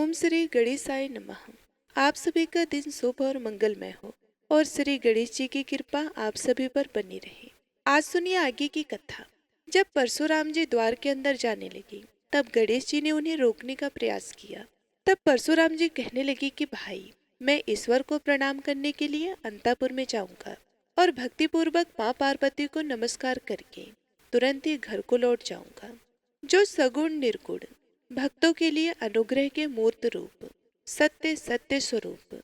ओम श्री गणेशाय नमः। आप सभी का दिन शुभ और मंगलमय हो और श्री गणेश जी की कृपा आप सभी पर बनी रहे। आज सुनिए आगे की कथा। जब परशुराम जी द्वार के अंदर जाने लगे तब गणेश जी ने उन्हें रोकने का प्रयास किया। तब परशुराम जी कहने लगे कि भाई, मैं ईश्वर को प्रणाम करने के लिए अंतापुर में जाऊंगा और भक्तिपूर्वक माँ पार्वती को नमस्कार करके तुरंत ही घर को लौट जाऊंगा। जो सगुण निर्गुण भक्तों के लिए अनुग्रह के मूर्त रूप, सत्य सत्य स्वरूप,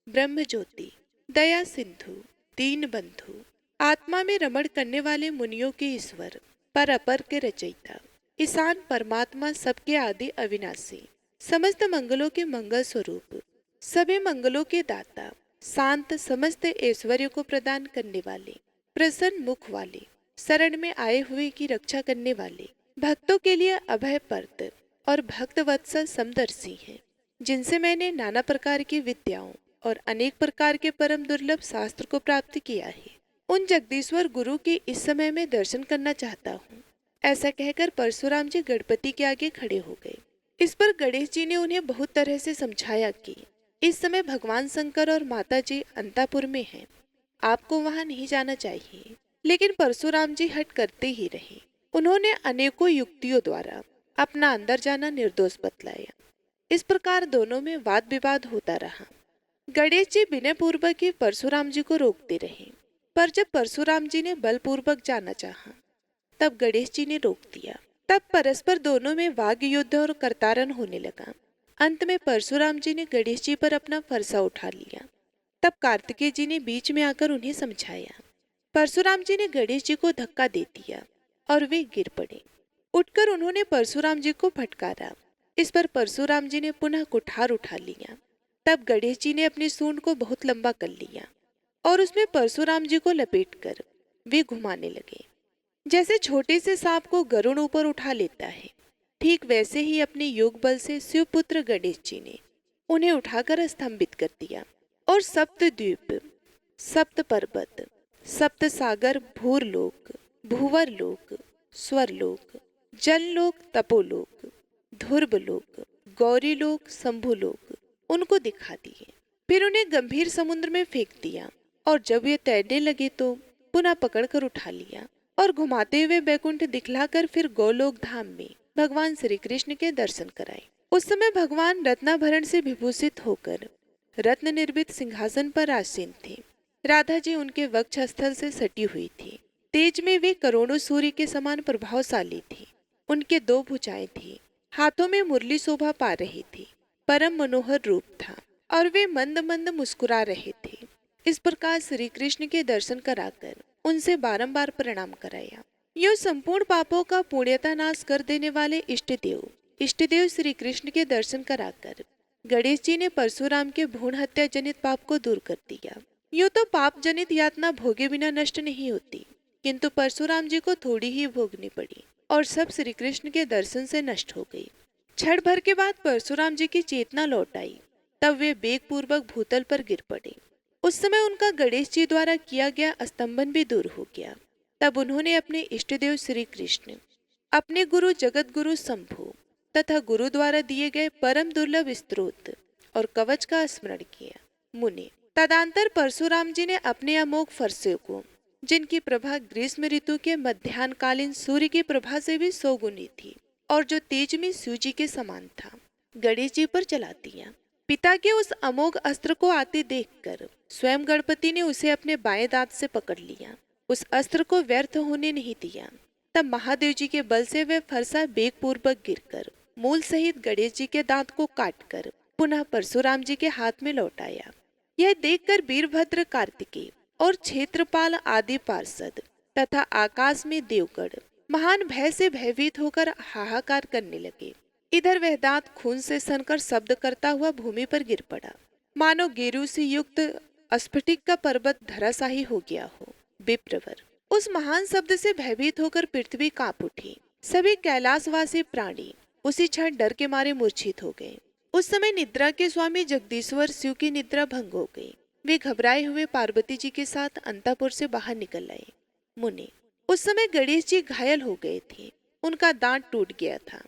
ब्रह्म ज्योति, दया सिंधु, दीन बंधु, आत्मा में रमण करने वाले मुनियों के ईश्वर, पर अपर के रचयिता, ईशान परमात्मा, सबके आदि अविनाशी, समस्त मंगलों के मंगल स्वरूप, सभी मंगलों के दाता, शांत, समस्त ऐश्वर्य को प्रदान करने वाले, प्रसन्न मुख वाले, शरण में आए हुए की रक्षा करने वाले, भक्तों के लिए अभय परत और भक्त वत्सल समदर्शी हैं, जिनसे मैंने नाना प्रकार की विद्याओं और अनेक प्रकार के परम दुर्लभ शास्त्र को प्राप्त किया है, उन जगदीश्वर गुरु के इस समय में दर्शन करना चाहता हूँ। ऐसा कहकर परशुराम जी गणपति के आगे खड़े हो गए। इस पर गणेश जी ने उन्हें बहुत तरह से समझाया कि इस समय भगवान शंकर और माता जी अंतापुर में हैं, आपको वहां नहीं जाना चाहिए। लेकिन परशुराम जी हट करते ही रहे। उन्होंने अनेकों युक्तियों द्वारा अपना अंदर जाना निर्दोष बतलाया। इस प्रकार दोनों में वाद विवाद होता रहा। गणेश जी विनय पूर्वक ही परशुराम जी को रोकते रहे, पर जब परशुराम जी ने बलपूर्वक जाना चाहा, तब गणेश जी ने रोक दिया। तब परस्पर दोनों में वाग युद्ध और करतारन होने लगा। अंत में परशुराम जी ने गणेश जी पर अपना फरसा उठा लिया। तब कार्तिकेय जी ने बीच में आकर उन्हें समझाया। परशुराम जी ने गणेश जी को धक्का दे दिया और वे गिर पड़े। उठकर उन्होंने परशुराम जी को फटकारा। इस पर परशुराम जी ने पुनः कुठार उठा लिया। तब गणेश जी ने अपनी सूंड को बहुत लंबा कर लिया और उसमें परशुराम जी को लपेटकर वे घुमाने लगे। जैसे छोटे से सांप को गरुड़ ऊपर उठा लेता है, ठीक वैसे ही अपने योग बल से शिवपुत्र गणेश जी ने उन्हें उठाकर स्तंभित कर दिया और सप्त द्वीप, सप्त पर्वत, सप्त सागर, भूरलोक, भूवरलोक, स्वरलोक, जललोक, तपोलोक, ध्रुवलोक, गौरीलोक, शंभुलोक उनको दिखा दिए। फिर उन्हें गंभीर समुद्र में फेंक दिया और जब वे तैरने लगे तो पुनः पकड़कर उठा लिया और घुमाते हुए बैकुंठ दिखलाकर फिर गोलोक धाम में भगवान श्री कृष्ण के दर्शन कराए। उस समय भगवान रत्नाभरण से विभूषित होकर रत्न निर्मित सिंहासन पर आसीन थे। राधा जी उनके वक्ष स्थल से सटी हुई थी। तेज में वे करोड़ों सूर्य के समान प्रभावशाली थी। उनके दो भुजाएं थी, हाथों में मुरली शोभा पा रही थी। परम मनोहर रूप था और वे मंद मंद मुस्कुरा रहे थे। इस प्रकार श्री कृष्ण के दर्शन कराकर उनसे बारंबार प्रणाम कराया। यो संपूर्ण पापों का पुण्यता नाश कर देने वाले इष्टदेव श्री कृष्ण के दर्शन कराकर गणेश जी ने परशुराम के भ्रूण हत्या जनित पाप को दूर कर दिया। यूं तो पाप जनित यातना भोगे बिना नष्ट नहीं होती, किंतु परशुराम जी को थोड़ी ही भोगनी पड़ी और सब श्री कृष्ण के दर्शन से नष्ट हो गई। क्षण भर के बाद परशुराम जी की चेतना लौट आई। तब वे वेग पूर्वक भूतल पर गिर पड़े। उस समय उनका गणेश जी द्वारा किया गया स्तंभन भी दूर हो गया। तब उन्होंने अपने इष्टदेव श्री कृष्ण, अपने गुरु जगत गुरु शंभु तथा गुरु द्वारा दिए गए परम दुर्लभ स्त्रोत और कवच का स्मरण किया। मुनि तदांतर परशुराम जी ने अपने अमोघ फरसे को, जिनकी प्रभा ग्रीष्म ऋतु के मध्याह्नकालीन सूर्य की प्रभा से भी 100 गुनी थी और जो तेज में शिव जी के समान था, गणेश जी पर चला दिया। पिता के उस अमोघ अस्त्र को आते देखकर स्वयं गणपति ने उसे अपने बाएं दांत से पकड़ लिया। उस अस्त्र को व्यर्थ होने नहीं दिया। तब महादेव जी के बल से वह फरसा वेग पूर्वक गिरकर मूल सहित गणेश जी के दांत को काटकर पुनः परशुराम जी के हाथ में लौट आया। यह देखकर वीरभद्र, कार्तिकेय और क्षेत्रपाल आदि पार्षद तथा आकाश में देवगण महान भय से भयभीत होकर हाहाकार करने लगे। इधर वह दांत खून से सनकर शब्द करता हुआ भूमि पर गिर पड़ा, मानो गेरू से युक्त स्फटिक का पर्वत धराशाही हो गया हो। विप्रवर उस महान शब्द से भयभीत होकर पृथ्वी कांप उठी। सभी कैलाशवासी प्राणी उसी क्षण डर के मारे मूर्छित हो गए। उस समय निद्रा के स्वामी जगदीश्वर शिव की निद्रा भंग हो गई। वे घबराए हुए पार्वती जी के साथ अंतापुर से बाहर निकल आए। मुनि उस समय गणेश जी घायल हो गए थे। उनका दांत टूट गया था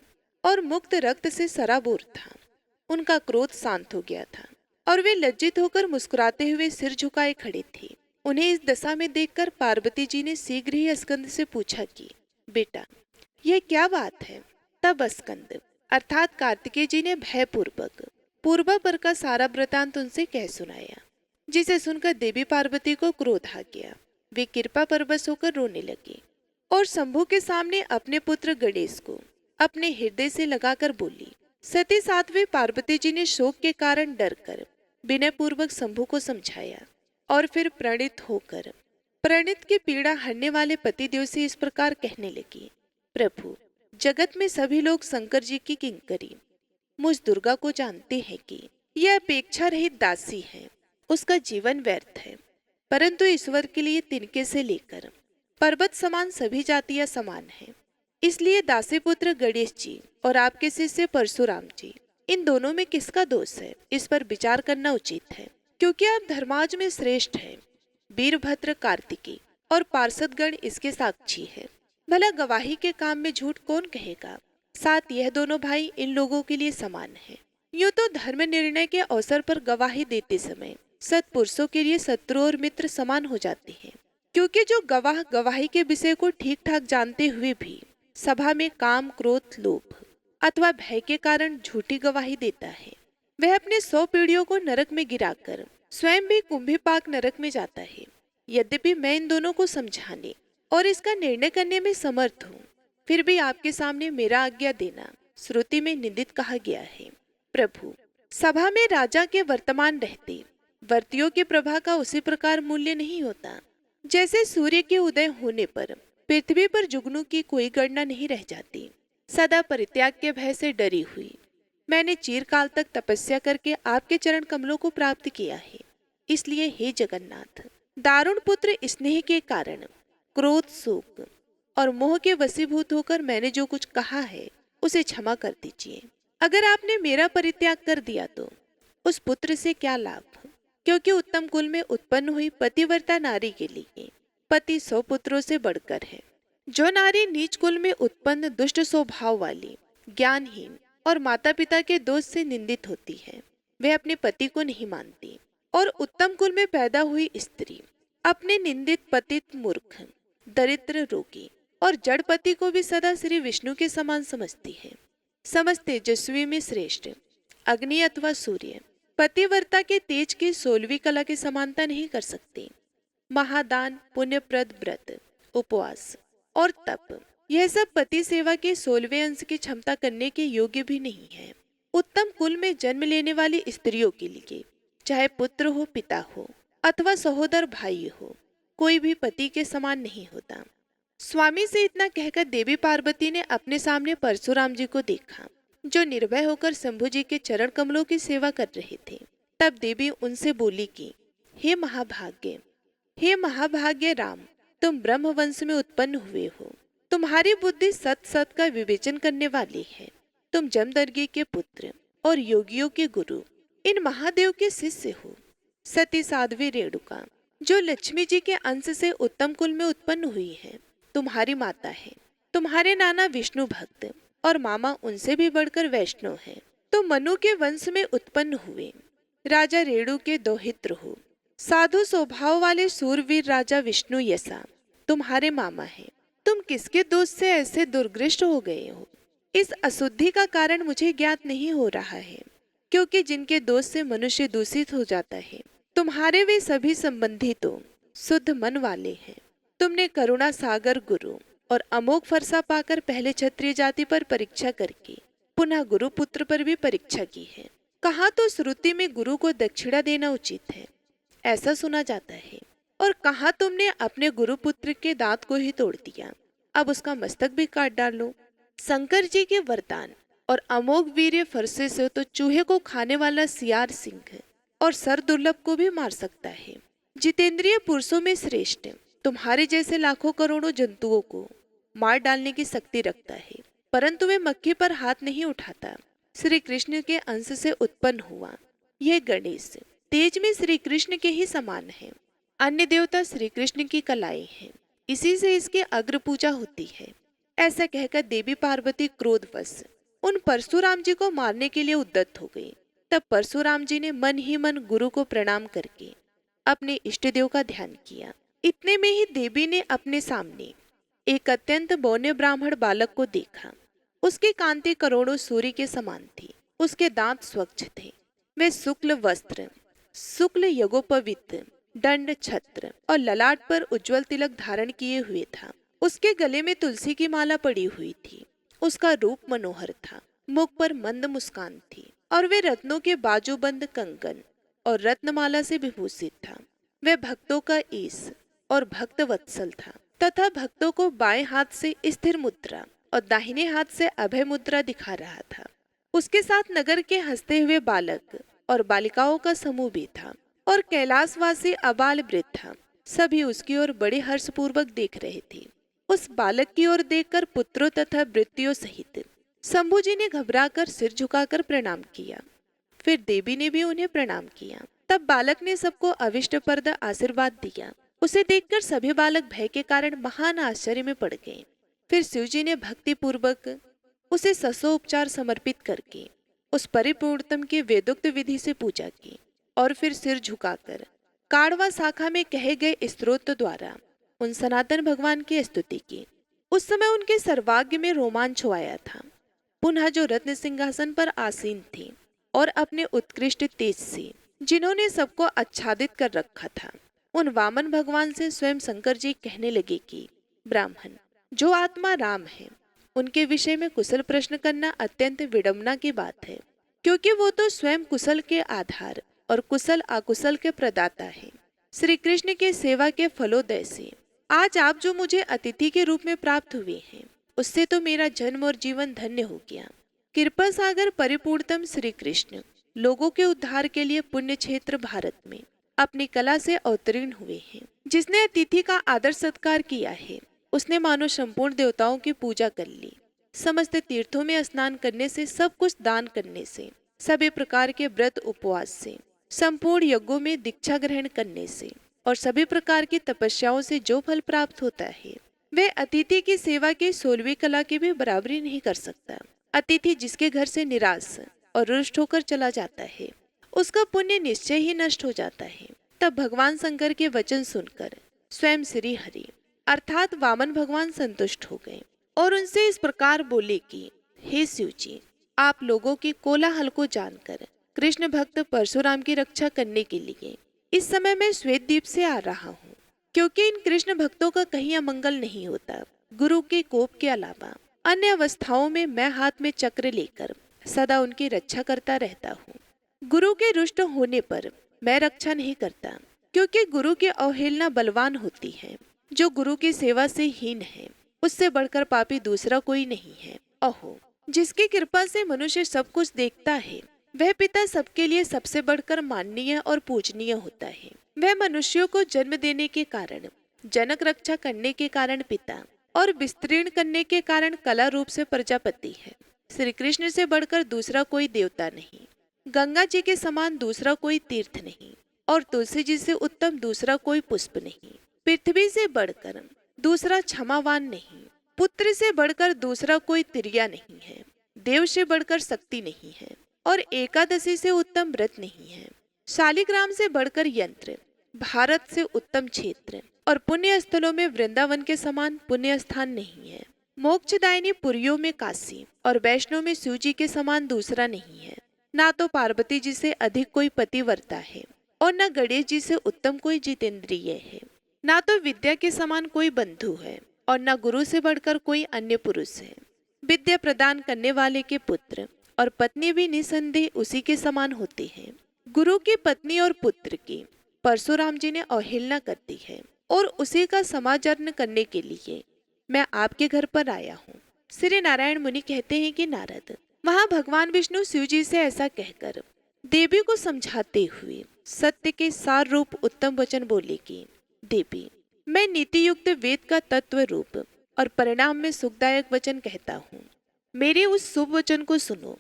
और मुक्त रक्त से सराबोर था। उनका क्रोध शांत हो गया था और वे लज्जित होकर मुस्कुराते हुए सिर झुकाए खड़े थे। उन्हें इस दशा में देखकर पार्वती जी ने शीघ्र ही स्कंद से पूछा कि बेटा, यह क्या बात है? तब स्कंद अर्थात कार्तिकेय जी ने भयपूर्वक पूर्वापर का सारा वृतांत उनसे कह सुनाया, जिसे सुनकर देवी पार्वती को क्रोध आ गया। वे कृपा परवश होकर रोने लगी और शंभु के सामने अपने पुत्र गणेश को अपने हृदय से लगाकर बोली। सती साध्वी पार्वती जी ने शोक के कारण डरकर विनय पूर्वक शंभु को समझाया और फिर प्रणित की पीड़ा हरने वाले पतिदेव से इस प्रकार कहने लगी, प्रभु, जगत में सभी लोग शंकर जी की किंकरी मुझ दुर्गा को जानते हैं कि यह अपेक्षा रहित दासी है, उसका जीवन व्यर्थ है, परंतु ईश्वर के लिए तिनके से लेकर पर्वत समान सभी जातियां समान हैं। इसलिए दासी पुत्र गणेश जी और आपके शिष्य परशुराम जी, इन दोनों में किसका दोष है, इस पर विचार करना उचित है, क्योंकि आप धर्माज में श्रेष्ठ हैं। वीरभद्र, कार्तिकी और पार्षदगण इसके साक्षी है। भला गवाही के काम में झूठ कौन कहेगा? साथ यह दोनों भाई इन लोगों के लिए समान हैं। यूं तो धर्म निर्णय के अवसर पर गवाही देते समय सत्पुरुषों के लिए शत्रु और मित्र समान हो जाते हैं, क्योंकि जो गवाह गवाही के विषय को ठीक ठाक जानते हुए भी सभा में काम, क्रोध, लोभ अथवा भय के कारण झूठी गवाही देता है, वह अपने 100 पीढ़ियों को नरक में गिराकर स्वयं भी कुंभीपाक नरक में जाता है। यद्यपि मैं इन दोनों को समझाने और इसका निर्णय करने में समर्थ हूँ, फिर भी आपके सामने मेरा आज्ञा देना श्रुति में निंदित कहा गया है। प्रभु, सभा में राजा के वर्तमान रहते वर्तियों की प्रभा का उसी प्रकार मूल्य नहीं होता, जैसे सूर्य के उदय होने पर पृथ्वी पर जुगनू की कोई गणना नहीं रह जाती। सदा परित्याग के भय से डरी हुई मैंने चिरकाल तक तपस्या करके आपके चरण कमलों को प्राप्त किया है। इसलिए हे जगन्नाथ, दारुण पुत्र स्नेह के कारण क्रोध, शोक और मोह के वशीभूत होकर मैंने जो कुछ कहा है उसे क्षमा कर दीजिए। अगर आपने मेरा परित्याग कर दिया तो उस पुत्र से क्या लाभ, क्योंकि उत्तम कुल में उत्पन्न हुई पतिव्रता नारी के लिए पति 100 पुत्रों से बढ़कर है। जो नारी नीच कुल में उत्पन्न दुष्ट स्वभाव वाली, ज्ञानहीन और माता पिता के दोष से निंदित होती है, वह अपने पति को नहीं मानती, और उत्तम कुल में पैदा हुई स्त्री अपने निंदित, पतित, मूर्ख, दरिद्र, रोगी और जड़ पति को भी सदा श्री विष्णु के समान समझती है। समस्त तेजस्वी में श्रेष्ठ अग्नि अथवा सूर्य पतिव्रता के तेज की 16वीं कला की समानता नहीं कर सकते। महादान, पुण्यप्रद व्रत, उपवास और तप, यह सब पति सेवा के 16वें अंश की क्षमता करने के योग्य भी नहीं है। उत्तम कुल में जन्म लेने वाली स्त्रियों के लिए चाहे पुत्र हो, पिता हो अथवा सहोदर भाई हो, कोई भी पति के समान नहीं होता। स्वामी से इतना कहकर देवी पार्वती ने अपने सामने परशुराम जी को देखा, जो निर्भय होकर शंभु जी के चरण कमलों की सेवा कर रहे थे। तब देवी उनसे बोली कि हे महाभाग्य राम, तुम ब्रह्म वंश में उत्पन्न हुए हो। तुम्हारी बुद्धि सत सत का विवेचन करने वाली है। तुम जमदग्नि के पुत्र और योगियों के गुरु, इन महादेव के शिष्य हो। सती साध्वी रेणुका, जो लक्ष्मी जी के अंश से उत्तम कुल में उत्पन्न हुई है, तुम्हारी माता है। तुम्हारे नाना विष्णु भक्त और मामा उनसे भी बढ़कर वैष्णव हैं। तुम मनु के वंश में उत्पन्न हुए राजा रेणु के दोहित्र हो। साधु स्वभाव वाले सूरवीर राजा विष्णु यसा तुम्हारे मामा हैं। तुम किसके दोष से ऐसे दुर्गृष्ट हो गए हो, इस अशुद्धि का कारण मुझे ज्ञात नहीं हो रहा है, क्योंकि जिनके दोष से मनुष्य दूषित हो जाता है, तुम्हारे वे सभी संबंधी तो शुद्ध मन वाले हैं। तुमने करुणा सागर गुरु और अमोघ फरसा पाकर पहले क्षत्रिय जाति पर परीक्षा करके पुनः गुरु पुत्र पर भी परीक्षा की है। कहा तो श्रुति में गुरु को दक्षिणा देना उचित है, ऐसा सुना जाता है, और कहा तुमने अपने गुरु पुत्र के दांत को ही तोड़ दिया, अब उसका मस्तक भी काट डालो। शंकर जी के वरदान और अमोघ वीर्य फरसे से तो चूहे को खाने वाला सियार सिंह और सर दुर्लभ को भी मार सकता है। जितेंद्रिय पुरुषों में श्रेष्ठ तुम्हारे जैसे लाखों करोड़ों जंतुओं को मार डालने की शक्ति रखता है, परंतु वे मक्खी पर हाथ नहीं उठाता। श्री कृष्ण के अंश से उत्पन्न हुआ यह गणेश तेज में श्री कृष्ण के ही समान है। अन्य देवता श्री कृष्ण की कलाएं हैं, इसी से इसके अग्र पूजा होती है। ऐसा कहकर देवी पार्वती क्रोधवश उन परशुराम जी को मारने के लिए उद्यत हो गई। तब परशुराम जी ने मन ही मन गुरु को प्रणाम करके अपने इष्ट देव का ध्यान किया। इतने में ही देवी ने अपने सामने एक अत्यंत बौने ब्राह्मण बालक को देखा। उसकी कांति करोड़ों सूर्य के समान थी। उसके दांत स्वच्छ थे। वे शुक्ल वस्त्र, शुक्ल यज्ञोपवीत, दंड, छत्र और ललाट पर उज्जवल तिलक धारण किए हुए था। उसके गले में तुलसी की माला पड़ी हुई थी। उसका रूप मनोहर था। मुख पर मंद मुस्कान थी और वे रत्नों के बाजूबंद कंगन और रत्नमाला से विभूषित था। वह भक्तों का ईश और भक्त वत्सल था तथा भक्तों को बाएं हाथ से स्थिर मुद्रा और दाहिने हाथ से अभय मुद्रा दिखा रहा था। उसके साथ नगर के हंसते हुए बालक और बालिकाओं का समूह भी था और कैलाशवासी अबाल वृद्धा सभी उसकी ओर बड़े हर्षपूर्वक देख रहे थे। उस बालक की ओर देखकर पुत्रों तथा वृत्तियों सहित शंभू जी ने घबराकर सिर झुकाकर प्रणाम किया। फिर देवी ने भी उन्हें प्रणाम किया। तब बालक ने सबको अविष्टप्रद आशीर्वाद दिया। उसे देखकर सभी बालक भय के कारण महान आश्चर्य में पड़ गए। फिर शिव जी ने भक्ति पूर्वक उसे ससोपचार समर्पित करके उस परिपूर्णतम की वेदोक्त विधि से पूजा की और फिर सिर झुकाकर काड़वा शाखा में कहे गए स्तोत्र द्वारा उन सनातन भगवान की स्तुति की। उस समय उनके सर्वांग में रोमांच आया था। पुनः जो रत्न सिंहासन पर आसीन थे और अपने उत्कृष्ट तेज से जिन्होंने सबको आच्छादित कर रखा था, उन वामन भगवान से स्वयं शंकर जी कहने लगे कि ब्राह्मण, जो आत्मा राम है उनके विषय में कुशल प्रश्न करना अत्यंत विडंबना की बात है, क्योंकि वो तो स्वयं कुशल के आधार और कुशल अकुशल के प्रदाता है। श्री कृष्ण के सेवा के फलोदय से आज आप जो मुझे अतिथि के रूप में प्राप्त हुए हैं, उससे तो मेरा जन्म और जीवन धन्य हो गया। कृपा सागर परिपूर्णतम श्री कृष्ण लोगों के उद्धार के लिए पुण्य क्षेत्र भारत में अपनी कला से अवतीर्ण हुए हैं। जिसने अतिथि का आदर सत्कार किया है, उसने मानो संपूर्ण देवताओं की पूजा कर ली। समस्त तीर्थों में स्नान करने से, सब कुछ दान करने से, सभी प्रकार के व्रत उपवास से, संपूर्ण यज्ञों में दीक्षा ग्रहण करने से और सभी प्रकार की तपस्याओं से जो फल प्राप्त होता है, वह अतिथि की सेवा की 16वीं कला की भी बराबरी नहीं कर सकता। अतिथि जिसके घर से निराश और रुष्ट होकर चला जाता है, उसका पुण्य निश्चय ही नष्ट हो जाता है। तब भगवान शंकर के वचन सुनकर स्वयं श्री हरि अर्थात वामन भगवान संतुष्ट हो गए और उनसे इस प्रकार बोले कि हे शिव जी, आप लोगों के कोलाहल को जानकर कृष्ण भक्त परशुराम की रक्षा करने के लिए इस समय मैं श्वेतद्वीप से आ रहा हूँ, क्योंकि इन कृष्ण भक्तों का कहीं अमंगल नहीं होता। गुरु के कोप के अलावा अन्य अवस्थाओं में मैं हाथ में चक्र लेकर सदा उनकी रक्षा करता रहता हूँ। गुरु के रुष्ट होने पर मैं रक्षा नहीं करता, क्योंकि गुरु की अवहेलना बलवान होती है। जो गुरु की सेवा से हीन है, उससे बढ़कर पापी दूसरा कोई नहीं है। अहो, जिसकी कृपा से मनुष्य सब कुछ देखता है, वह पिता सबके लिए सबसे बढ़कर माननीय और पूजनीय होता है। वह मनुष्यों को जन्म देने के कारण, जनक रक्षा करने के कारण पिता और विस्तीर्ण करने के कारण कला रूप से प्रजापति है। श्री कृष्ण से बढ़कर दूसरा कोई देवता नहीं, गंगा जी के समान दूसरा कोई तीर्थ नहीं और तुलसी जी से उत्तम दूसरा कोई पुष्प नहीं। पृथ्वी से बढ़कर दूसरा क्षमावान नहीं, पुत्र से बढ़कर दूसरा कोई तिर्या नहीं है, देव से बढ़कर शक्ति नहीं है और एकादशी से उत्तम व्रत नहीं है। शालिग्राम से बढ़कर यंत्र, भारत से उत्तम क्षेत्र और पुण्य स्थलों में वृंदावन के समान पुण्य स्थान नहीं है। मोक्षदायिनी पुरियों में काशी और वैष्णव में शिव जी के समान दूसरा नहीं है। ना तो पार्वती जी से अधिक कोई पतिव्रता है और न गणेश जी से उत्तम कोई जितेंद्रिय है। ना तो विद्या के समान कोई बंधु है और न गुरु से बढ़कर कोई अन्य पुरुष है। विद्या प्रदान करने वाले के पुत्र और पत्नी भी निसंदेह उसी के समान होते हैं। गुरु की पत्नी और पुत्र की परशुराम जी ने अवहेलना कर दी है और उसी का समाचरण करने के लिए मैं आपके घर पर आया हूँ। श्री नारायण मुनि कहते हैं कि नारद वहाँ भगवान विष्णु शिव जी से ऐसा कहकर देवी को समझाते हुए सत्य के सार रूप उत्तम वचन बोले कि देवी, मैं नीति युक्त वेद का तत्व रूप और परिणाम में सुखदायक वचन कहता हूँ। मेरे उस शुभ वचन को सुनो।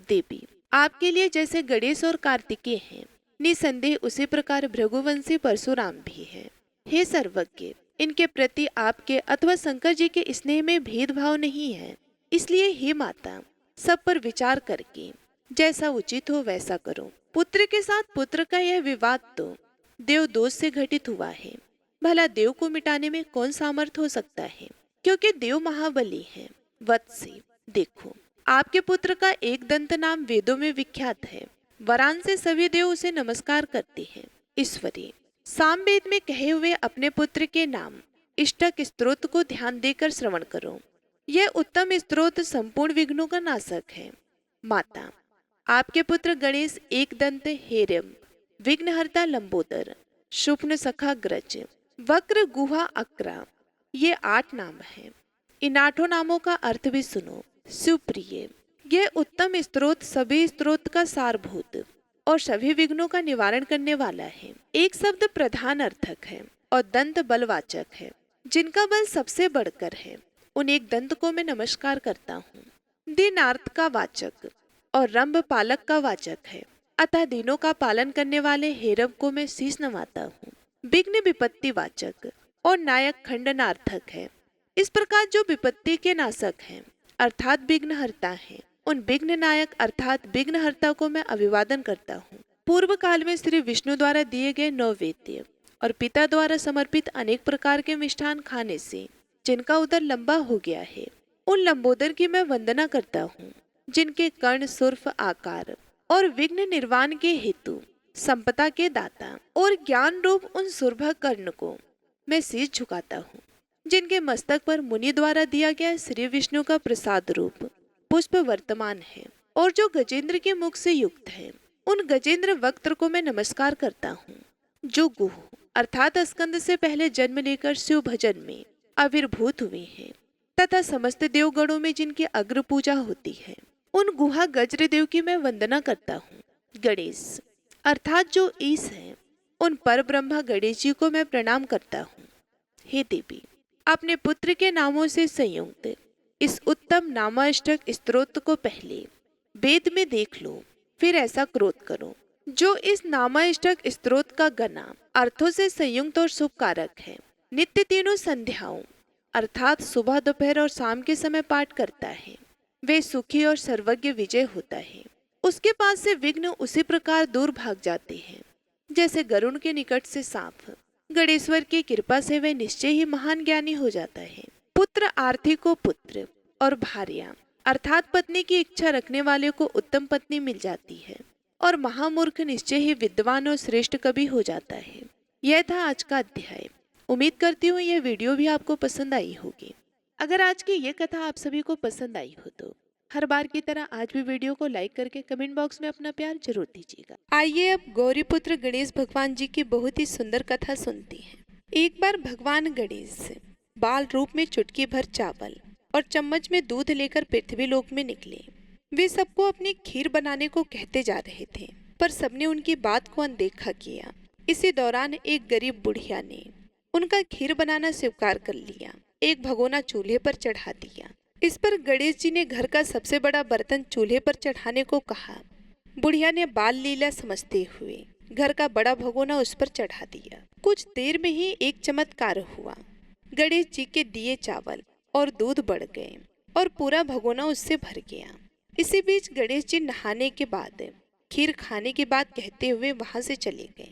देवी, आपके लिए जैसे गणेश और कार्तिकेय हैं, निसंदेह उसी प्रकार भृगुवंशी परशुराम भी है। हे सर्वज्ञ, इनके प्रति आपके अथवा शंकर जी के स्नेह में भेदभाव नहीं है। इसलिए हे माता, सब पर विचार करके जैसा उचित हो वैसा करो। पुत्र के साथ पुत्र का यह विवाद तो देव दोष से घटित हुआ है। भला देव को मिटाने में कौन सामर्थ हो सकता है, क्योंकि देव महाबली है। वत्सी, देखो आपके पुत्र का एक दंत नाम वेदों में विख्यात है। वरान से सभी देव उसे नमस्कार करते हैं। ईश्वरी, सामवेद में कहे हुए अपने पुत्र के नाम इष्टक स्तोत्र को ध्यान देकर श्रवण करो। यह उत्तम स्तोत्र संपूर्ण विघ्नों का नाशक है। माता, आपके पुत्र गणेश एक दंत हेरम, विघ्नहर्ता लंबोदर, शुभ्न सखा ग्रज, वक्र गुहा अक्रा, ये 8 नाम हैं। इन 8 नामों का अर्थ भी सुनो। सुप्रिय, यह उत्तम स्तोत्र सभी स्तोत्र का सारभूत और सभी विघ्नों का निवारण करने वाला है। एक शब्द प्रधान अर्थक है और दंत बलवाचक है, जिनका बल सबसे बढ़कर है। उन एक दंत को मैं नमस्कार करता हूँ। दीनार्थ का वाचक और रंभ पालक का वाचक है, अतः दिनों का पालन करने वाले हेरब को मैं शीश नवाता हूँ। विघ्न विपत्ति वाचक और नायक खंडनार्थक है। इस प्रकार जो विपत्ति के नाशक हैं अर्थात विघ्नहर्ता हैं, उन विघ्न नायक अर्थात विघ्नहर्ता को मैं अभिवादन करता हूँ। पूर्व काल में श्री विष्णु द्वारा दिए गए नैवेद्य और पिता द्वारा समर्पित अनेक प्रकार के मिष्ठान खाने से जिनका उदर लंबा हो गया है, उन लंबोदर की मैं वंदना करता हूँ। जिनके कर्ण सुर्फ आकार और विघ्न निर्वाण के हेतु संपदा के दाता और ज्ञान रूप उन सुरभ कर्ण को मैं शीश झुकाता हूँ। जिनके मस्तक पर मुनि द्वारा दिया गया श्री विष्णु का प्रसाद रूप पुष्प वर्तमान है और जो गजेंद्र के मुख से युक्त है, उन गजेंद्र वक्त्र को मैं नमस्कार करता हूँ। जो गुह अर्थात स्कंद से पहले जन्म लेकर शिव भजन में आविर्भूत हुए हैं तथा समस्त देवगणों में जिनकी अग्र पूजा होती है, उन गुहा गज्र देव की मैं वंदना करता हूँ। गणेश अर्थात जो ईश है, उन पर ब्रह्मा गणेश जी को मैं प्रणाम करता हूँ। हे देवी, अपने पुत्र के नामों से संयुक्त इस उत्तम नामाष्टक स्तोत्र को पहले वेद में देख लो, फिर ऐसा क्रोध करो। जो इस नामाष्टक स्तोत्र का गना अर्थों से संयुक्त और शुभकारक है, नित्य तीनों संध्याओं अर्थात सुबह दोपहर और शाम के समय पाठ करता है, वे सुखी और सर्वज्ञ विजय होता है। उसके पास से विघ्न उसी प्रकार दूर भाग जाते हैं जैसे गरुड़ के निकट से सांप। गणेश्वर की कृपा से वह निश्चय ही महान ज्ञानी हो जाता है। पुत्र आर्थी को पुत्र और भार्या अर्थात पत्नी की इच्छा रखने वाले को उत्तम पत्नी मिल जाती है और महामूर्ख निश्चय ही विद्वान और श्रेष्ठ कवि हो जाता है। यह था आज का अध्याय। उम्मीद करती हूँ यह वीडियो भी आपको पसंद आई होगी। अगर आज की यह कथा आप सभी को पसंद आई हो तो हर बार की तरह आज भी वीडियो को लाइक करके कमेंट बॉक्स में अपना प्यार जरूर दीजिएगा। आइए अब गौरीपुत्र गणेश भगवान जी की बहुत ही सुंदर कथा सुनते हैं। एक बार भगवान गणेश बाल रूप में चुटकी भर चावल और चम्मच में दूध लेकर पृथ्वी लोक में निकले। वे सबको अपनी खीर बनाने को कहते जा रहे थे, पर सबने उनकी बात को अनदेखा किया। इसी दौरान एक गरीब बुढ़िया ने उनका खीर बनाना स्वीकार कर लिया। एक भगोना चूल्हे पर चढ़ा दिया। इस पर गणेश जी ने घर का सबसे बड़ा बर्तन चूल्हे पर चढ़ाने को कहा। बुढ़िया ने बाल लीला समझते हुए घर का बड़ा भगोना उस पर चढ़ा दिया। कुछ देर में ही एक चमत्कार हुआ। गणेश जी के दिए चावल और दूध बढ़ गए और पूरा भगोना उससे भर गया। इसी बीच गणेश जी नहाने के बाद खीर खाने की बात कहते हुए वहां से चले गए।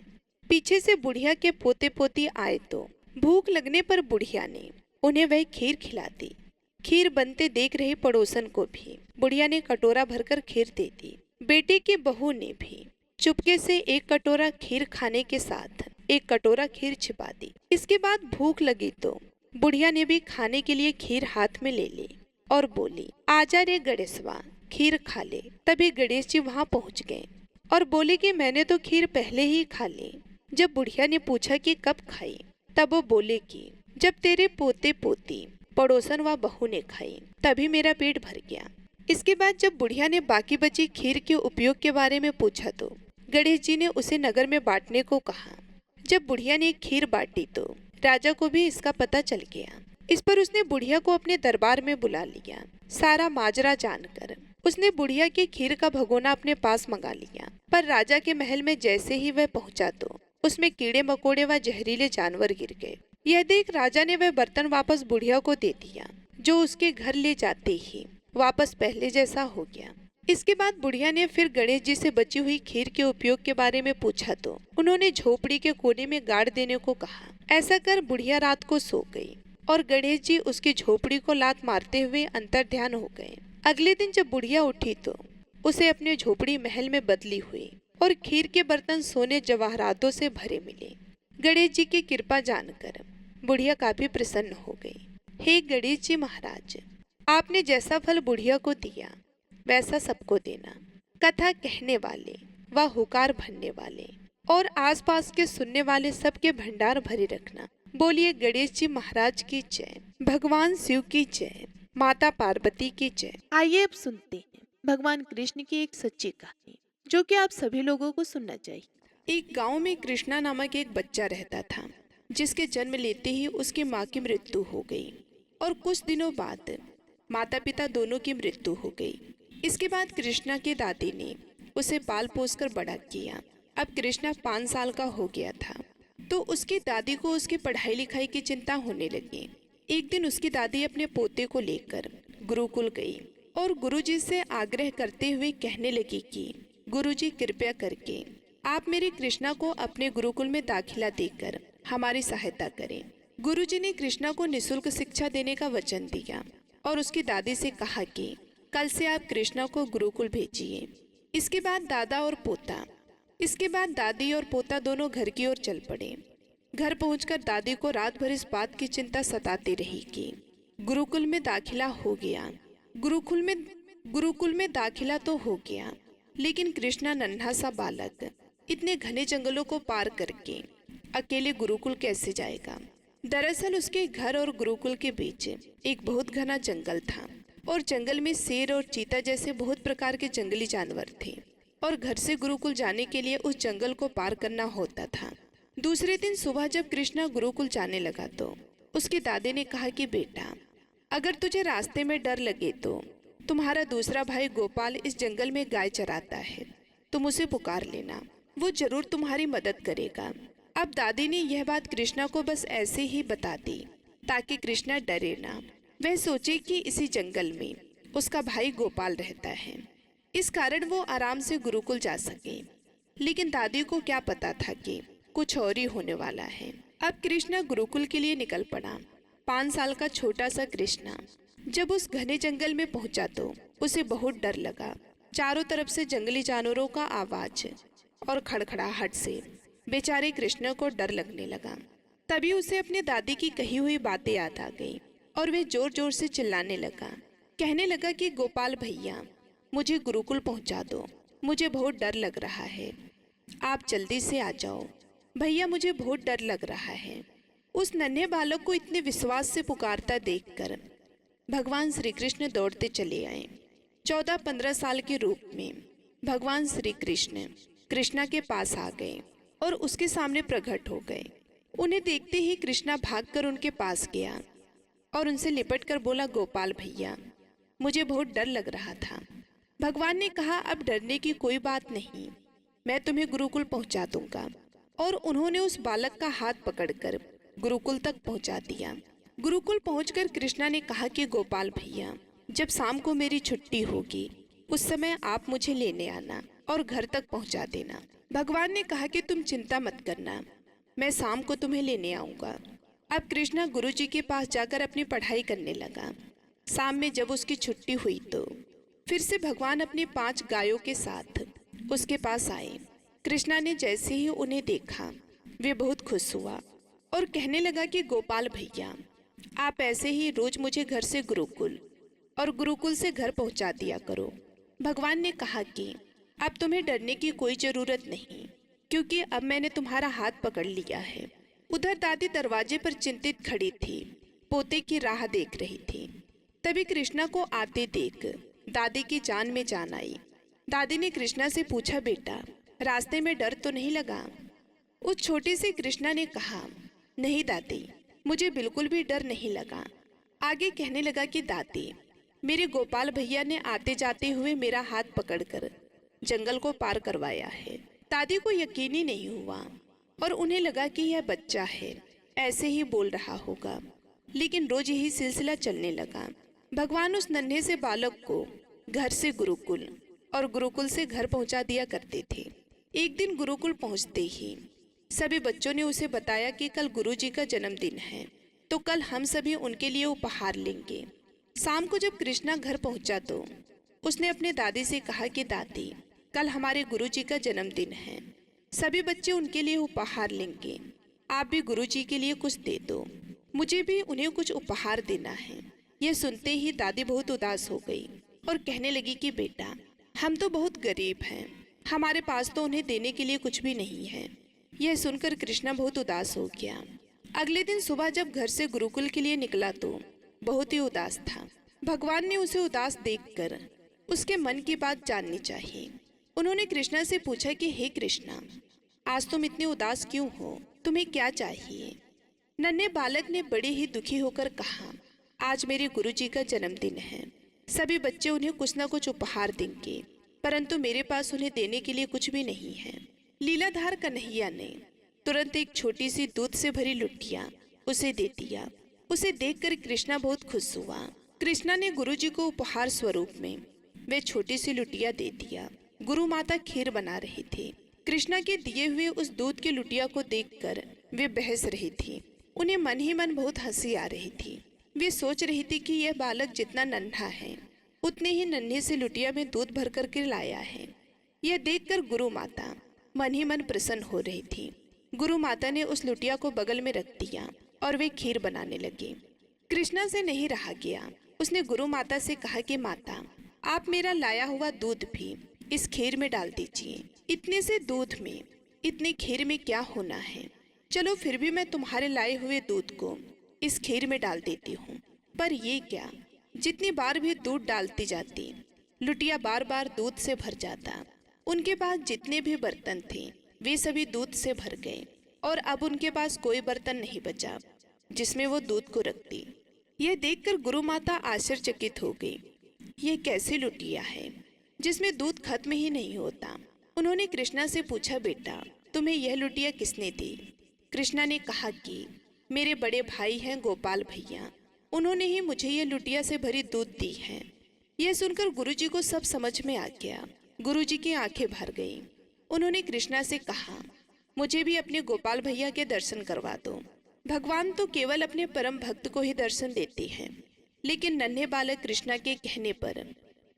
पीछे से बुढ़िया के पोते पोती आए तो भूख लगने पर बुढ़िया ने उन्हें वह खीर खिला दी। खीर बनते देख रहे पड़ोसन को भी बुढ़िया ने कटोरा भरकर खीर दे दी। बेटे की बहू ने भी चुपके से एक कटोरा खीर खाने के साथ एक कटोरा खीर छिपा दी। इसके बाद भूख लगी तो बुढ़िया ने भी खाने के लिए खीर हाथ में ले ली और बोली, आजा रे गणेशवा, खीर खा ले। तभी गणेश जी वहाँ पहुँच गए और बोले कि मैंने तो खीर पहले ही खा ली। जब बुढ़िया ने पूछा कि कब खाई, तब वो बोले कि जब तेरे पोते पोती पड़ोसन व बहू ने खाई तभी मेरा पेट भर गया। इसके बाद जब बुढ़िया ने बाकी बची खीर के उपयोग के बारे में पूछा तो गणेश जी ने उसे नगर में बांटने को कहा। जब बुढ़िया ने खीर बांटी तो राजा को भी इसका पता चल गया। इस पर उसने बुढ़िया को अपने दरबार में बुला लिया। सारा माजरा जानकर उसने बुढ़िया की खीर का भगोना अपने पास मंगा लिया। पर राजा के महल में जैसे ही वह पहुंचा तो उसमें कीड़े मकोड़े व जहरीले जानवर गिर गए। यह देख राजा ने वह बर्तन वापस बुढ़िया को दे दिया, जो उसके घर ले जाते ही वापस पहले जैसा हो गया। इसके बाद बुढ़िया ने फिर गणेश जी से बची हुई खीर के उपयोग के बारे में पूछा तो उन्होंने झोपड़ी के कोने में गाड़ देने को कहा। ऐसा कर बुढ़िया रात को सो गई और गणेश जी उसकी झोपड़ी को लात मारते हुए अंतर्ध्यान हो गए। अगले दिन जब बुढ़िया उठी तो उसे अपने झोपड़ी महल में बदली हुई और खीर के बर्तन सोने जवाहरातों से भरे मिले। गणेश जी की कृपा जानकर बुढ़िया काफी प्रसन्न हो गई। हे गणेश जी महाराज, आपने जैसा फल बुढ़िया को दिया वैसा सबको देना। कथा कहने वाले व हुकार भरने वाले और आसपास के सुनने वाले सबके भंडार भरे रखना। बोलिए गणेश जी महाराज की जय, भगवान शिव की जय, माता पार्वती की जय। आइए अब सुनते हैं भगवान कृष्ण की एक सच्ची कहानी जो कि आप सभी लोगों को सुनना चाहिए। एक गांव में कृष्णा नामक एक बच्चा रहता था जिसके जन्म लेते ही उसकी माँ की मृत्यु हो गई और कुछ दिनों बाद माता पिता दोनों की मृत्यु हो गई। इसके बाद कृष्णा की दादी ने उसे पाल पोस कर बड़ा किया। अब कृष्णा 5 साल का हो गया था तो उसकी दादी को उसकी पढ़ाई लिखाई की चिंता होने लगी। एक दिन उसकी दादी अपने पोते को लेकर गुरुकुल गई और गुरुजी से आग्रह करते हुए कहने लगी कि गुरुजी कृपया करके आप मेरे कृष्णा को अपने गुरुकुल में दाखिला देकर हमारी सहायता करें। गुरुजी ने कृष्णा को निःशुल्क शिक्षा देने का वचन दिया और उसकी दादी से कहा कि कल से आप कृष्णा को गुरुकुल भेजिए। इसके बाद दादी और पोता दोनों घर की ओर चल पड़े। घर पहुंचकर दादी को रात भर इस बात की चिंता सताती रही कि गुरुकुल में दाखिला हो गया, गुरुकुल में दाखिला तो हो गया, लेकिन कृष्णा नन्हा सा बालक इतने घने जंगलों को पार करके अकेले गुरुकुल कैसे जाएगा। दरअसल उसके घर और गुरुकुल के बीच एक बहुत घना जंगल था और जंगल में शेर और चीता जैसे बहुत प्रकार के जंगली जानवर थे और घर से गुरुकुल जाने के लिए उस जंगल को पार करना होता था। दूसरे दिन सुबह जब कृष्णा गुरुकुल जाने लगा तो उसकी दादी ने कहा कि बेटा, अगर तुझे रास्ते में डर लगे तो तुम्हारा दूसरा भाई गोपाल इस जंगल में गाय चराता है, तुम उसे पुकार लेना, वो जरूर तुम्हारी मदद करेगा। अब दादी ने यह बात कृष्णा को बस ऐसे ही बता दी ताकि कृष्णा डरे ना। वह सोचे कि इसी जंगल में उसका भाई गोपाल रहता है, इस कारण वो आराम से गुरुकुल जा सके। लेकिन दादी को क्या पता था कि कुछ और ही होने वाला है। अब कृष्णा गुरुकुल के लिए निकल पड़ा। 5 साल का छोटा सा कृष्णा जब उस घने जंगल में पहुंचा तो उसे बहुत डर लगा। चारों तरफ से जंगली जानवरों का आवाज और खड़खड़ाहट से बेचारे कृष्णा को डर लगने लगा। तभी उसे अपने दादी की कही हुई बातें याद आ गई और वह जोर जोर से चिल्लाने लगा। कहने लगा कि गोपाल भैया, मुझे गुरुकुल पहुंचा दो, मुझे बहुत डर लग रहा है, आप जल्दी से आ जाओ भैया, मुझे बहुत डर लग रहा है। उस नन्हे बालक को इतने विश्वास से पुकारता देखकर भगवान श्री कृष्ण दौड़ते चले आए। 14-15 साल के रूप में भगवान श्री कृष्ण कृष्णा के पास आ गए और उसके सामने प्रकट हो गए। उन्हें देखते ही कृष्णा भागकर उनके पास गया और उनसे लिपट कर बोला, गोपाल भैया, मुझे बहुत डर लग रहा था। भगवान ने कहा, अब डरने की कोई बात नहीं, मैं तुम्हें गुरुकुल पहुंचा दूंगा। और उन्होंने उस बालक का हाथ पकड़कर गुरुकुल तक पहुंचा दिया। गुरुकुल पहुंचकर कृष्णा ने कहा कि गोपाल भैया, जब शाम को मेरी छुट्टी होगी उस समय आप मुझे लेने आना और घर तक पहुंचा देना। भगवान ने कहा कि तुम चिंता मत करना, मैं शाम को तुम्हें लेने आऊंगा। अब कृष्णा गुरुजी के पास जाकर अपनी पढ़ाई करने लगा। शाम में जब उसकी छुट्टी हुई तो फिर से भगवान अपनी 5 गायों के साथ उसके पास आए। कृष्णा ने जैसे ही उन्हें देखा वे बहुत खुश हुआ और कहने लगा कि गोपाल भैया, आप ऐसे ही रोज मुझे घर से गुरुकुल और गुरुकुल से घर पहुंचा दिया करो। भगवान ने कहा कि अब तुम्हें डरने की कोई जरूरत नहीं, क्योंकि अब मैंने तुम्हारा हाथ पकड़ लिया है। उधर दादी दरवाजे पर चिंतित खड़ी थी, पोते की राह देख रही थी। तभी कृष्णा को आते देख दादी की जान में जान आई। दादी ने कृष्णा से पूछा, बेटा, रास्ते में डर तो नहीं लगा? उस छोटे से कृष्णा ने कहा, नहीं दादी, मुझे बिल्कुल भी डर नहीं लगा। आगे कहने लगा कि दादी, मेरे गोपाल भैया ने आते जाते हुए मेरा हाथ पकड़कर जंगल को पार करवाया है। दादी को यकीन ही नहीं हुआ और उन्हें लगा कि यह बच्चा है, ऐसे ही बोल रहा होगा। लेकिन रोज यही सिलसिला चलने लगा। भगवान उस नन्हे से बालक को घर से गुरुकुल और गुरुकुल से घर पहुंचा दिया करते थे। एक दिन गुरुकुल पहुंचते ही सभी बच्चों ने उसे बताया कि कल गुरुजी का जन्मदिन है, तो कल हम सभी उनके लिए उपहार लेंगे। शाम को जब कृष्णा घर पहुंचा तो उसने अपने दादी से कहा कि दादी, कल हमारे गुरुजी का जन्मदिन है, सभी बच्चे उनके लिए उपहार लेंगे, आप भी गुरुजी के लिए कुछ दे दो, मुझे भी उन्हें कुछ उपहार देना है। यह सुनते ही दादी बहुत उदास हो गई और कहने लगी कि बेटा, हम तो बहुत गरीब हैं, हमारे पास तो उन्हें देने के लिए कुछ भी नहीं है। यह सुनकर कृष्णा बहुत उदास हो गया। अगले दिन सुबह जब घर से गुरुकुल के लिए निकला तो बहुत ही उदास था। भगवान ने उसे उदास देखकर उसके मन की बात जाननी चाहिए। उन्होंने कृष्णा से पूछा कि हे कृष्णा, आज तुम इतने उदास क्यों हो, तुम्हें क्या चाहिए? नन्हे बालक ने बड़े ही दुखी होकर कहा, आज मेरे गुरुजी का जन्मदिन है, सभी बच्चे उन्हें कुछ न कुछ उपहार देंगे, परंतु मेरे पास उन्हें देने के लिए कुछ भी नहीं है। लीलाधार कन्हैया ने तुरंत एक छोटी सी दूध से भरी लुटिया उसे दे दिया। उसे देखकर कृष्णा बहुत खुश हुआ। कृष्णा ने गुरुजी को उपहार स्वरूप में वे छोटी सी लुटिया दे दिया। गुरु माता खीर बना रहे थे। कृष्णा के दिए हुए उस दूध की लुटिया को देखकर वे बहस रही थी। उन्हें मन ही मन बहुत हंसी आ रही थी। वे सोच रही थी कि यह बालक जितना नन्हा है उतने ही नन्हे से लुटिया में दूध भर करके लाया है। यह देखकर गुरु माता मन ही मन प्रसन्न हो रही थी। गुरु माता ने उस लुटिया को बगल में रख दिया और वे खीर बनाने लगी। कृष्णा से नहीं रहा गया। उसने गुरु माता से कहा कि माता, आप मेरा लाया हुआ दूध भी इस खीर में डाल दीजिए। इतने से दूध में इतने खीर में क्या होना है, चलो फिर भी मैं तुम्हारे लाए हुए दूध को इस खीर में डाल देती हूँ। पर ये क्या, जितनी बार भी दूध डालती जाती लुटिया बार बार दूध से भर जाता। उनके पास जितने भी बर्तन थे वे सभी दूध से भर गए और अब उनके पास कोई बर्तन नहीं बचा जिसमें वो दूध को रखती। यह देखकर गुरु माता आश्चर्यचकित हो गई। यह कैसी लुटिया है जिसमें दूध खत्म ही नहीं होता। उन्होंने कृष्णा से पूछा, बेटा तुम्हें यह लुटिया किसने दी? कृष्णा ने कहा कि मेरे बड़े भाई हैं गोपाल भैया, उन्होंने ही मुझे यह लुटिया से भरी दूध दी है। यह सुनकर गुरुजी को सब समझ में आ गया। गुरुजी की आंखें भर गईं। उन्होंने कृष्णा से कहा, मुझे भी अपने गोपाल भैया के दर्शन करवा दो। भगवान तो केवल अपने परम भक्त को ही दर्शन देते हैं। लेकिन नन्हे बालक कृष्णा के कहने पर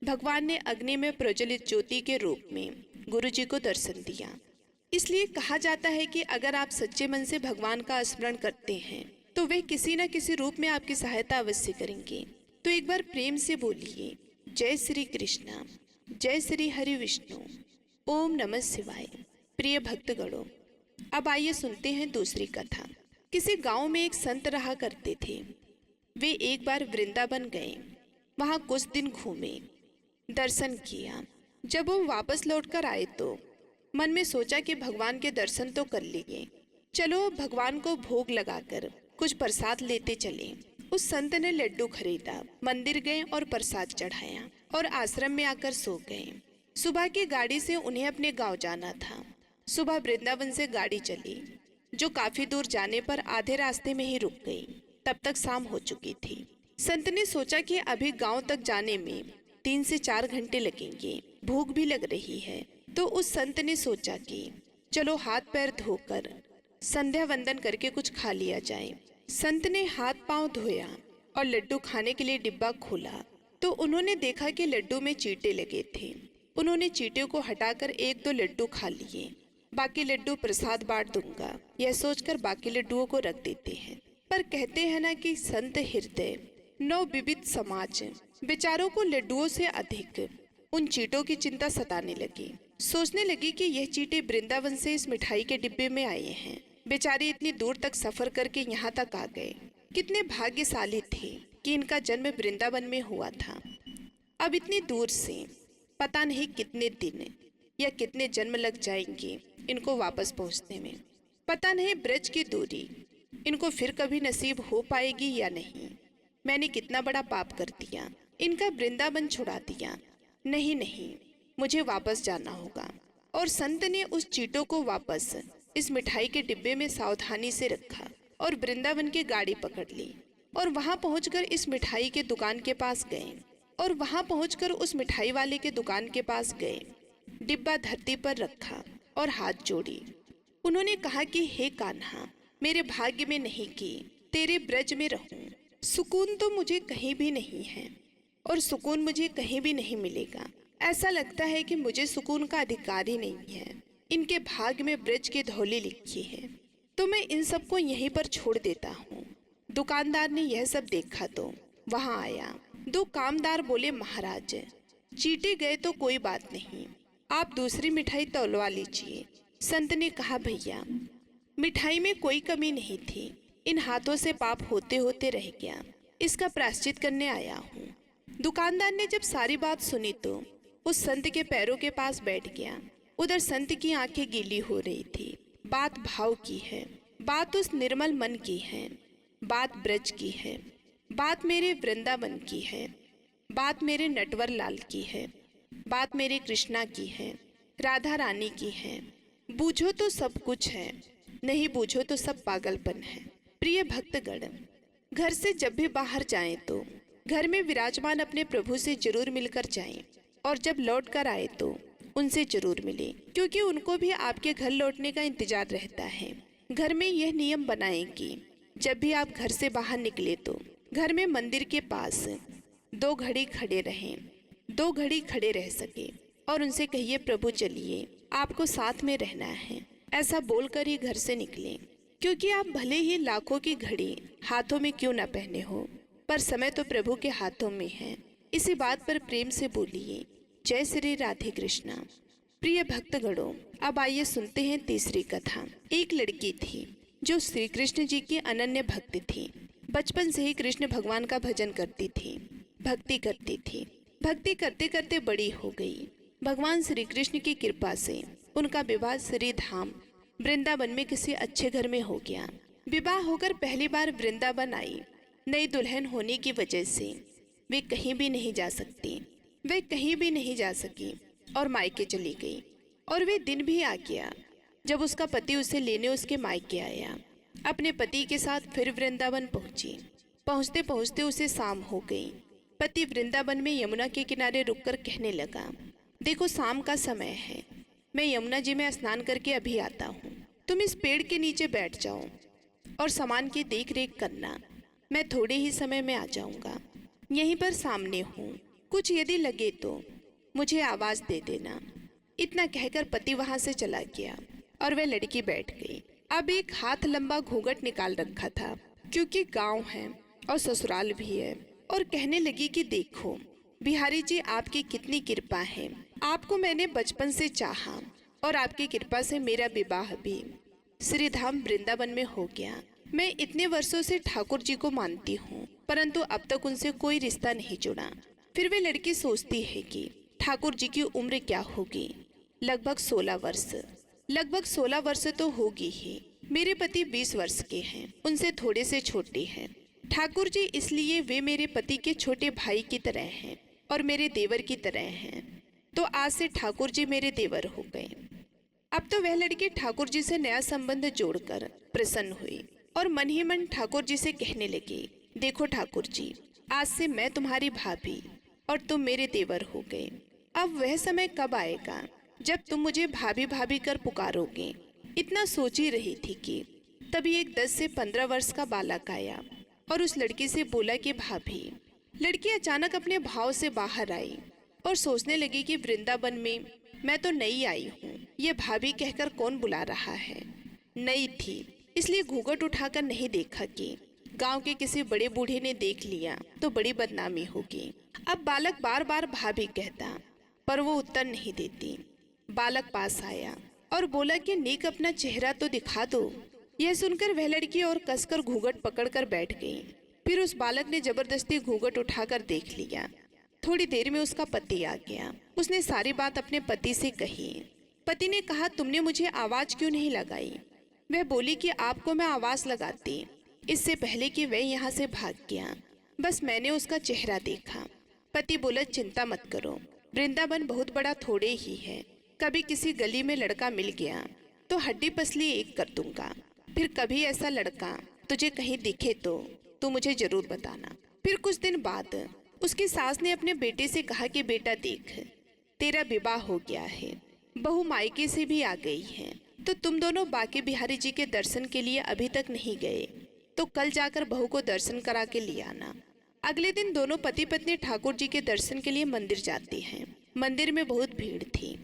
भगवान ने अग्नि में प्रज्वलित ज्योति के रूप में गुरुजी को दर्शन दिया। इसलिए कहा जाता है कि अगर आप सच्चे मन से भगवान का स्मरण करते हैं तो वे किसी न किसी रूप में आपकी सहायता अवश्य करेंगे। तो एक बार प्रेम से बोलिए, जय श्री कृष्णा, जय श्री हरि विष्णु, ओम नमः शिवाय। प्रिय भक्तगणों, अब आइए सुनते हैं दूसरी कथा। किसी गांव में एक संत रहा करते थे। वे एक बार वृंदावन गए, वहां कुछ दिन घूमे, दर्शन किया। जब वो वापस लौटकर आए तो मन में सोचा कि भगवान के दर्शन तो कर लिए, चलो भगवान को भोग लगाकर कुछ प्रसाद लेते चले। उस संत ने लड्डू खरीदा, मंदिर गए और प्रसाद चढ़ाया और आश्रम में आकर सो गए। सुबह की गाड़ी से उन्हें अपने गांव जाना था। सुबह वृंदावन से गाड़ी चली जो काफी दूर जाने पर आधे रास्ते में ही रुक गई। तब तक शाम हो चुकी थी। संत ने सोचा कि अभी गांव तक जाने में 3 से 4 घंटे लगेंगे, भूख भी लग रही है। तो उस संत ने सोचा कि चलो हाथ पैर धोकर संध्या वंदन करके कुछ खा लिया जाए। संत ने हाथ पांव धोया और लड्डू खाने के लिए डिब्बा खोला तो उन्होंने देखा कि लड्डू में चींटे लगे थे। उन्होंने चींटे को हटाकर 1-2 लड्डू खा लिए। बाकी लड्डू प्रसाद बांट दूंगा, यह सोचकर बाकी लड्डुओं को रख देते हैं। पर कहते हैं ना कि संत हृदय नौ विविध समाज। बेचारों को लड्डुओं से अधिक उन चींटों की चिंता सताने लगी। सोचने लगी कि यह चींटे वृंदावन से इस मिठाई के डिब्बे में आए हैं। बेचारे इतनी दूर तक सफर करके यहाँ तक आ गए। कितने भाग्यशाली थे कि इनका जन्म वृंदावन में हुआ था। अब इतनी दूर से पता नहीं कितने दिन या कितने जन्म लग जाएंगे इनको वापस पहुँचने में। पता नहीं ब्रज की दूरी इनको फिर कभी नसीब हो पाएगी या नहीं। मैंने कितना बड़ा पाप कर दिया, इनका वृंदावन छुड़ा दिया। नहीं नहीं, मुझे वापस जाना होगा। और संत ने उस चींटों को वापस इस मिठाई के डिब्बे में सावधानी से रखा और वृंदावन की गाड़ी पकड़ ली। और वहां पहुंचकर इस मिठाई के दुकान के पास गए और वहां पहुंचकर उस मिठाई वाले के दुकान के पास गए। डिब्बा धरती पर रखा और हाथ जोड़ी। उन्होंने कहा कि हे कान्हा, मेरे भाग्य में नहीं कि तेरे ब्रज में रहूं। सुकून तो मुझे कहीं भी नहीं है और सुकून मुझे कहीं भी नहीं मिलेगा। ऐसा लगता है कि मुझे सुकून का अधिकार ही नहीं है। इनके भाग्य में ब्रज की धौली लिखी है, तो मैं इन सबको यहीं पर छोड़ देता हूँ। दुकानदार ने यह सब देखा तो वहां आया। दो कामदार बोले, महाराज, चीटे गए तो कोई बात नहीं, आप दूसरी मिठाई तौलवा लीजिए। संत ने कहा, भैया, मिठाई में कोई कमी नहीं थी, इन हाथों से पाप होते होते रह गया, इसका प्रायश्चित करने आया हूँ। दुकानदार ने जब सारी बात सुनी तो उस संत के पैरों के पास बैठ गया। उधर संत की आंखें गीली हो रही थी। बात भाव की है, बात उस निर्मल मन की है, बात ब्रज की है, बात मेरे वृंदावन की है, बात मेरे नटवर लाल की है, बात मेरे कृष्णा की है, राधा रानी की है। बूझो तो सब कुछ है, नहीं बूझो तो सब पागलपन है। प्रिय भक्तगण, घर से जब भी बाहर जाएं तो घर में विराजमान अपने प्रभु से जरूर मिलकर जाएं और जब लौट कर आए तो उनसे जरूर मिले, क्योंकि उनको भी आपके घर लौटने का इंतजार रहता है। घर में यह नियम बनाएं कि जब भी आप घर से बाहर निकले तो घर में मंदिर के पास 2 घड़ी खड़े रहें, 2 घड़ी खड़े रह सके और उनसे कहिए, प्रभु चलिए, आपको साथ में रहना है। ऐसा बोलकर ही घर से निकलें, क्योंकि आप भले ही लाखों की घड़ी हाथों में क्यों न पहने हो, पर समय तो प्रभु के हाथों में है। इसी बात पर प्रेम से बोलिए, जय श्री राधे कृष्णा। प्रिय भक्तगणों, अब आइए सुनते हैं तीसरी कथा। एक लड़की थी जो श्री कृष्ण जी की अनन्य भक्त थी। बचपन से ही कृष्ण भगवान का भजन करती थी, भक्ति करती थी। भक्ति करते करते बड़ी हो गई। भगवान श्री कृष्ण की कृपा से उनका विवाह श्री धाम वृंदावन में किसी अच्छे घर में हो गया। विवाह होकर पहली बार वृंदावन आई। नई दुल्हन होने की वजह से वे कहीं भी नहीं जा सकती, वे कहीं भी नहीं जा सकी और मायके चली गई। और वे दिन भी आ गया जब उसका पति उसे लेने उसके मायके आया। अपने पति के साथ फिर वृंदावन पहुंची। पहुंचते पहुंचते उसे शाम हो गई। पति वृंदावन में यमुना के किनारे रुककर कहने लगा, देखो शाम का समय है, मैं यमुना जी में स्नान करके अभी आता हूँ। तुम इस पेड़ के नीचे बैठ जाओ और सामान की देख रेख करना, मैं थोड़े ही समय में आ जाऊंगा। यहीं पर सामने हूँ, कुछ यदि लगे तो मुझे आवाज दे देना। इतना कहकर पति वहां से चला गया और वह लड़की बैठ गई। अब एक हाथ लंबा घूंघट निकाल रखा था, क्योंकि गांव है और ससुराल भी है, और कहने लगी कि देखो बिहारी जी, आपकी कितनी कृपा है। आपको मैंने बचपन से चाहा और आपकी कृपा से मेरा विवाह भी श्री धाम वृंदावन में हो गया। मैं इतने वर्षों से ठाकुर जी को मानती हूँ, परंतु अब तक उनसे कोई रिश्ता नहीं जुड़ा। फिर वे लड़की सोचती है कि ठाकुर जी की उम्र क्या होगी, लगभग 16 वर्ष। लगभग 16 वर्ष तो होगी ही। मेरे पति 20 वर्ष के हैं, उनसे थोड़े से छोटे हैं। ठाकुर जी इसलिए वे मेरे पति के छोटे भाई की तरह हैं और मेरे देवर की तरह हैं, तो आज से ठाकुर जी मेरे देवर हो गए। अब तो वह लड़की ठाकुर जी से नया संबंध जोड़कर प्रसन्न हुई और मन ही मन ठाकुर जी से कहने लगी, देखो ठाकुर जी, आज से मैं तुम्हारी भाभी और तुम मेरे देवर हो गए। अब वह समय कब आएगा जब तुम मुझे भाभी भाभी कर पुकारोगे। इतना सोच ही रही थी कि तभी एक 10 से 15 वर्ष का बालक आया और उस लड़की से बोला कि भाभी। लड़की अचानक अपने भाव से बाहर आई और सोचने लगी कि वृंदावन में मैं तो नई आई हूँ, ये भाभी कहकर कौन बुला रहा है। नई थी इसलिए घूंघट उठाकर नहीं देखा कि गांव के किसी बड़े बूढ़े ने देख लिया तो बड़ी बदनामी होगी। अब बालक बार बार भाभी कहता, पर वो उत्तर नहीं देती। बालक पास आया और बोला कि नेक अपना चेहरा तो दिखा दो। यह सुनकर वह लड़की और कसकर घूंघट पकड़कर बैठ गई। फिर उस बालक ने जबरदस्ती घूंघट उठाकर देख लिया। थोड़ी देर में उसका पति आ गया। उसने सारी बात अपने पति से कही। पति ने कहा, तुमने मुझे आवाज क्यों नहीं लगाई। वह बोली कि आपको मैं आवाज लगाती इससे पहले कि वह यहाँ से भाग गया, बस मैंने उसका चेहरा देखा। पति बोला, चिंता मत करो, वृंदावन बहुत बड़ा थोड़े ही है। कभी किसी गली में लड़का मिल गया तो हड्डी पसली एक कर दूंगा। फिर कभी ऐसा लड़का तुझे कहीं दिखे तो तो मुझे जरूर बताना। फिर कुछ दिन बाद उसकी सास ने अपने बेटे से कहा कि बेटा देख, तेरा विवाह हो गया है, बहू मायके से भी आ गई है, तो तुम दोनों बांके बिहारी जी के दर्शन के लिए अभी तक नहीं गए, तो कल जाकर बहू को दर्शन करा के ले आना। अगले दिन दोनों पति पत्नी ठाकुर जी के दर्शन के लिए मंदिर जाते हैं। मंदिर में बहुत भीड़ थी।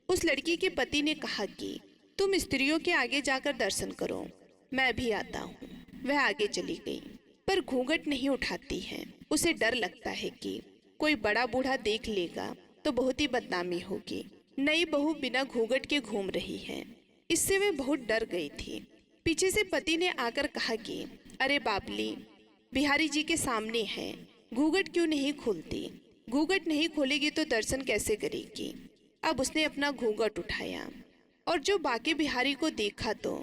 उस लड़की के पति ने कहा कि तुम स्त्रियों के आगे जाकर दर्शन करो, मैं अभी आता हूँ। वह आगे चली गई, पर घूंघट नहीं उठाती है। उसे डर लगता है कि कोई बड़ा बूढ़ा देख लेगा तो बहुत ही बदनामी होगी। नई बहू बिना घूंघट के घूम रही है, इससे वे बहुत डर गई थी। पीछे से पति ने आकर कहा कि अरे बाबली, बिहारी जी के सामने है, घूंघट क्यों नहीं खोलती? घूंघट नहीं खोलेगी तो दर्शन कैसे करेगी? अब उसने अपना घूंघट उठाया और जो बांके बिहारी को देखा तो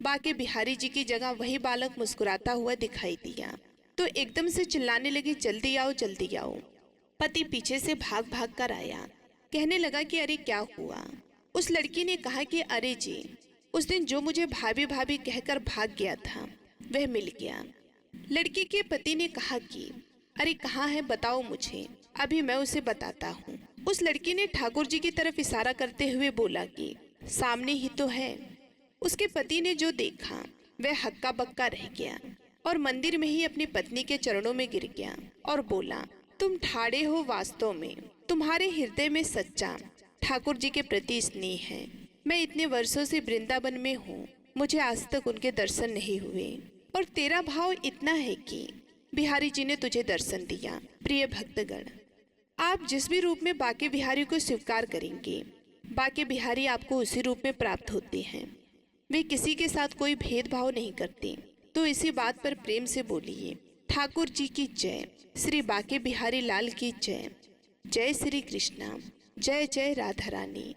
बांके बिहारी जी की जगह वही बालक मुस्कुराता हुआ दिखाई दिया। तो एकदम से चिल्लाने लगी, जल्दी आओ जल्दी आओ। पति पीछे से भाग भाग कर आया, कहने लगा कि अरे क्या हुआ? उस लड़की ने कहा कि अरे जी, उस दिन जो मुझे भाभी भाभी कहकर भाग गया था वह मिल गया। लड़की के पति ने कहा कि अरे कहाँ है, बताओ मुझे, अभी मैं उसे बताता हूँ। उस लड़की ने ठाकुर जी की तरफ इशारा करते हुए बोला कि सामने ही तो है। उसके पति ने जो देखा वह हक्का बक्का रह गया और मंदिर में ही अपनी पत्नी के चरणों में गिर गया और बोला, तुम ठाड़े हो, वास्तव में तुम्हारे हृदय में सच्चा ठाकुर जी के प्रति स्नेह है। मैं इतने वर्षों से वृंदावन में हूँ, मुझे आज तक उनके दर्शन नहीं हुए, और तेरा भाव इतना है कि बिहारी जी ने तुझे दर्शन दिया। प्रिय भक्तगण, आप जिस भी रूप में बांके बिहारी को स्वीकार करेंगे, बांके बिहारी आपको उसी रूप में प्राप्त होते हैं। वे किसी के साथ कोई भेदभाव नहीं करते। तो इसी बात पर प्रेम से बोलिए, ठाकुर जी की जय, श्री बांके बिहारी लाल की जय। जय श्री कृष्णा, जय जय राधा रानी।